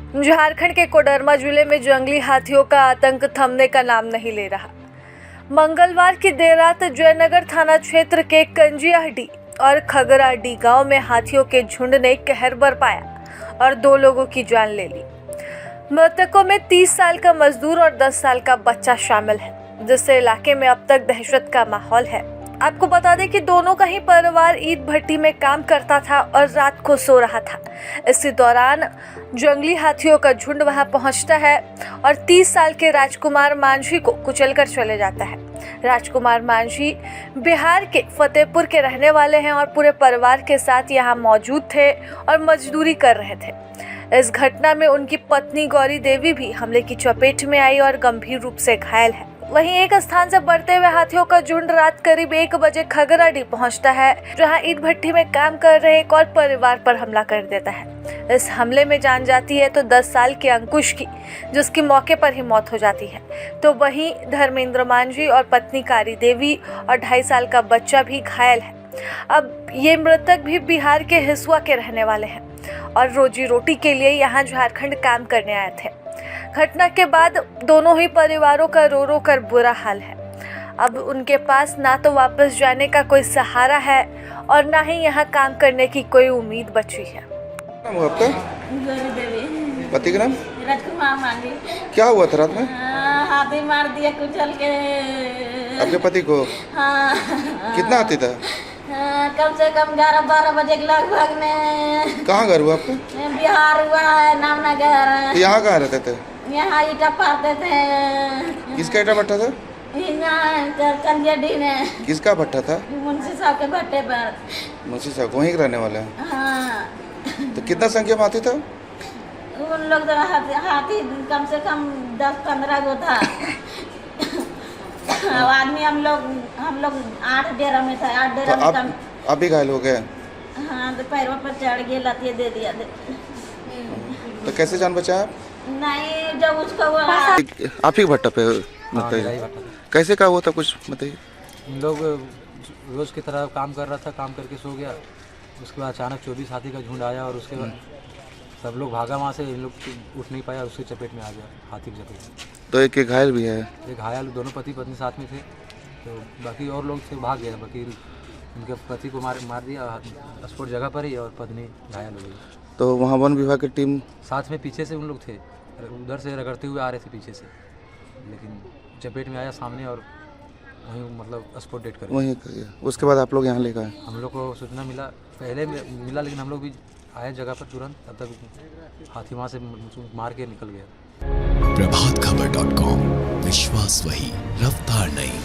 झारखंड के कोडरमा जिले में जंगली हाथियों का आतंक थमने का नाम नहीं ले रहा। मंगलवार की देर रात जयनगर थाना क्षेत्र के कंजियाडीह और खगराडीह गांव में हाथियों के झुंड ने कहर बरपाया और 2 लोगों की जान ले ली। मृतकों में 30 साल का मजदूर और 10 साल का बच्चा शामिल है, जिससे इलाके में अब तक दहशत का माहौल है। आपको बता दें कि दोनों का ही परिवार ईंट भट्टी में काम करता था और रात को सो रहा था। इसी दौरान जंगली हाथियों का झुंड वहां पहुंचता है और 30 साल के राजकुमार मांझी को कुचलकर चले जाता है। राजकुमार मांझी बिहार के फतेहपुर के रहने वाले हैं और पूरे परिवार के साथ यहां मौजूद थे और मजदूरी कर रहे थे। इस घटना में उनकी पत्नी गौरी देवी भी हमले की चपेट में आई और गंभीर रूप से घायल है। वहीं एक स्थान से बढ़ते हुए हाथियों का झुंड रात करीब 1 बजे खगराडीह पहुंचता है, जहां ईंट भट्टी में काम कर रहे एक और परिवार पर हमला कर देता है। इस हमले में जान जाती है तो 10 साल के अंकुश की, जिसकी मौके पर ही मौत हो जाती है। तो वहीं धर्मेंद्र मांझी और पत्नी कारी देवी और 2.5 साल का बच्चा भी घायल है। अब ये मृतक भी बिहार के हिसुआ के रहने वाले हैं और रोजी रोटी के लिए यहाँ झारखंड काम करने आए थे। घटना के बाद दोनों ही परिवारों का रो रो कर बुरा हाल है। अब उनके पास ना तो वापस जाने का कोई सहारा है और ना ही यहाँ काम करने की कोई उम्मीद बची है। नाम हुआ आपका? गौरी देवी। पति का नाम? राजकुमार मांझी। क्या हुआ था रात में? हाथी मार दिया कुचल के। आपके पति को? हाँ। कितना हाथी था? कम से कम 11-12 बजे के लगभग में। कहाँ घर हुआ आपका? बिहार हुआ है, नामनगर। तो यहाँ कहाँ रहते थे? यहाँ ईटा पाते थे। किसका ईटा भट्टा था? कंजियाडीह में। किसका भट्टा था? मुंशी साहब के भट्टे पर। मुंशी साहब वहीं के रहने वाले हैं। हाँ। तो कितना संख्या में हाथी था? उन लोग तो हाथी कम से कम 10-15 गो था। आदमी हम लोग 8 डेरा में था। 8 डेरा तो में आप भी घायल हो गए? हाँ, तो पैरों पर चढ़ गए, लतिये दे दिया। तो कैसे जान बचा आप? नहीं, जब उसको वो आप ही भट्टा पे बताइए, कैसे क्या हुआ था कुछ बताइए। हम लोग रोज़ की तरह काम कर रहा था, काम करके सो गया। उसके बाद अचानक 24 हाथी का झुंड आया और उसके बाद सब लोग भागा वहाँ से। इन लोग उठ नहीं पाया, उसके चपेट में आ गया, हाथी की चपेट में। तो एक घायल भी है? एक घायल, दोनों पति पत्नी साथ में थे। तो बाकी और लोग थे भाग गए। बाकी उनके पति को मार दिया स्पॉट जगह पर ही और पत्नी घायल हो गई। तो वहाँ वन विभाग की टीम साथ में पीछे से उन लोग थे, उधर से रगड़ते हुए आ रहे थे पीछे से, लेकिन चपेट में आया सामने और वहीं मतलब स्पॉट डेट कर वहीं कर गया। उसके बाद आप लोग यहाँ लेकर आए? हम लोग को सूचना पहले मिला, लेकिन हम लोग भी आए जगह पर तुरंत। तब तक हाथी वहाँ से मार के निकल गया। प्रभातखबर.com, विश्वास वही, रफ्तार नहीं।